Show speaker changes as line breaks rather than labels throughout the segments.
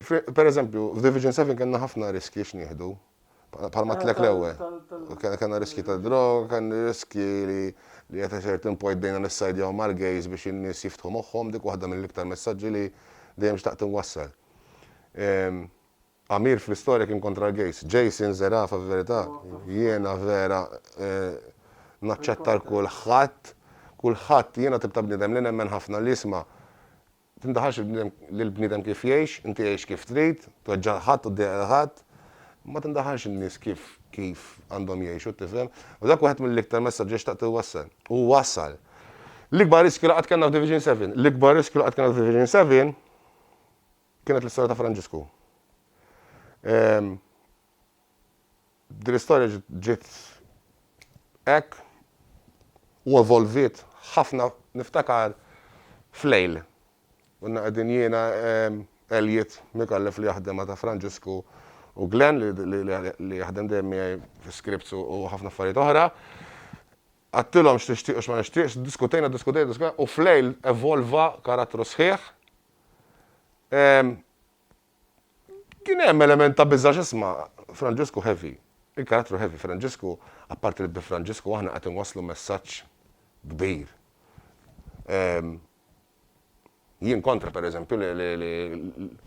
Per eżempju, f'Division 7 kellna ħafna riski x'nieħdu. Bħalma tlek l-ewwel. Kellna riski ta' droga, kellna riski li qed certain point bdejna nissajdjaw mal-gejs biex in-nies jiftħu moħħhom, dik waħda mill-iktar messaġġi li dejjem xtaqt inwassal. Amir fl-istorja kien kontra l-gejs. Jason Zerafa f'verità, jiena vera naċċettar kulħadd jiena tibta bniedem li nemmen ħafna li isma' tindaħalx lill-bniedem kif jgħix, inti jgħix kif trid, tweġġa' ħadd u ddieq ħadd, ma tindaħalx in-nies kif għandhom jgħixu tifhem. U dak waħed mill-iktar messaġġi xtaqt iwassal. U wassal. L-ikbar riskju li qatt kellna f'Division 7, l-ikbar riskju li qatt kellna f'Division 7 kienet l-istorja ta' Franġisku. Din l-istorja ġiet hekk u evolvit ħafna niftakar flejl. Unna qegħdin jiena Elliot Mikallef li jaħdem ta' Franġisku u Glenn li jaħdem dejjem miegħi fi-scripts u ħafna affarijiet oħra. Għattilhom x'tixtieq u x'ma nixtieqx, diskutejna u flejl evolva karattru sħiħ. Kien hemm element ta' biża' x'isma' Franġisku heavy. Il-karattru heavy Franġisku, apparti li b'Franġisku aħna qed inwasslu messaġġ kbir. Jien kontra pereżempju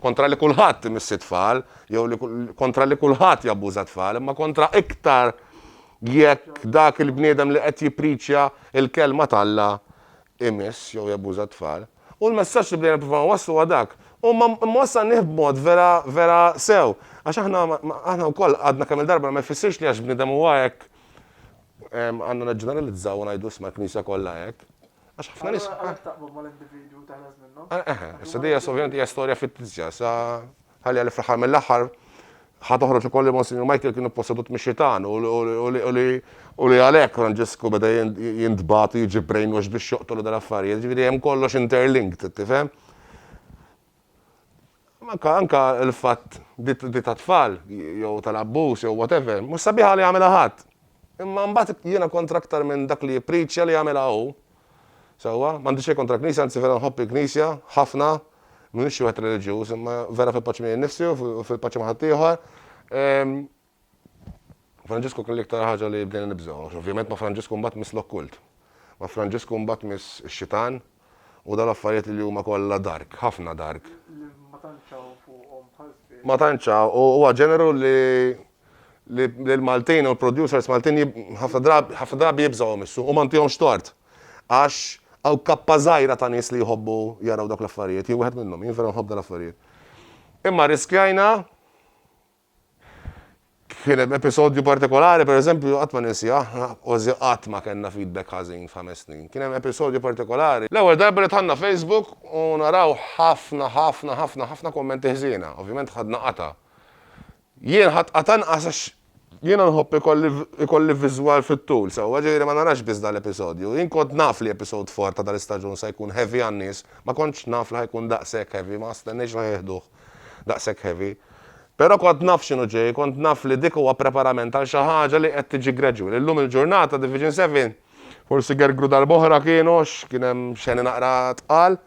kontra li kulħadd imissi tfal, jew kontra li kulħadd jabbuża tfal, imma kontra iktar jekk dak il-bniedem li qed jippriċja il-kelma talla imiss jew jabbuża tfal. U l-messaġġ li bdejna nippruvaw nwasslu huwa dak. U ma wassalnieh b'mod vera sew. Għax aħna wkoll għadna kemm il-darba ma jfissirx li għax bniedem huwa hekk għandna naġġeneralizzaw u ngħidu isma' l-Knisja kollha hekk. Għax ħafna nies.
Taqbad mal-individwu taħlas minnhom.
Issa dejja ovvjament hija storja fittizja, sa ħalli għal fl-aħħar mill-aħħar ħatoħroġ ukoll li Monsignor Michael kienu possedut mix-xitan u li għalhekk Franġisku beda jintbagħtu jiġi brainwash biex joqtolu dal-affarijiet, ġifieri hemm kollox interlinked, tifhem? Anka l-fatt di ta' tfal, jew tal-abbuż, jew whatever, mhux sabiħa li jagħmilha ħadd. Imma mbagħad jiena kontra aktar minn dak li jippreachja li jagħmilha hu. Sewwa, m'għandix xejn kontra Knisja, anzi vera nħobb il-Knisja ħafna, m'iniex xi wieħed reliġjuż, imma vera fil-paċi minn innifsi u fil-paċi ma' ħadd ieħor. Franġisku kien l-iktar ħaġa li bdejna nibżgħu. Ovvjament ma' Franġisku mbagħad miss l-okkult. Ma' Franġisku mbagħad miss ix-xitan u dal-affarijiet li huma kollha dark, ħafna dark. Ma tantxaw, u huwa ġeneru li l-Maltin u l-producers Maltin ħafna drabi jibżgħu missu u m'għandihomx tort. Għax għaw kappa żgħira ta' nies li jħobbu jaraw dak l-affarijiet, jien wieħed minnhom, jien vera nħobb dal-affarijiet. Imma riskjajna kien hemm episodju partikolari, pereżempju qatt ma ninsih, kważi qatt ma kellna feedback ħażin f'5 snin. Kien hemm episodju partikolari. L-ewwel darba li tħanna Facebook u naraw ħafna kommenti ħżiena, ovvjament ħadna qata. Jien ħadd qatanqas għax jiena nħobb ikolli viżwal fit-tul, sewwa ġifieri ma narax biss dal-episodju. Jien kont naf li episod 4 ta' dal-istaġun se jkun heavy għan-nies, ma kontx naf li ħajkun daqshekk heavy, ma stennejx li ħieħduh daqshekk heavy. Però kont naf x'inhu ġej, kont naf li dik huwa preparament għal xi ħaġa li qed tiġi gradual. Illum il-ġurnata Division 7 forsi gergru dal-boħra kienu kien hemm xeni naqra tqal.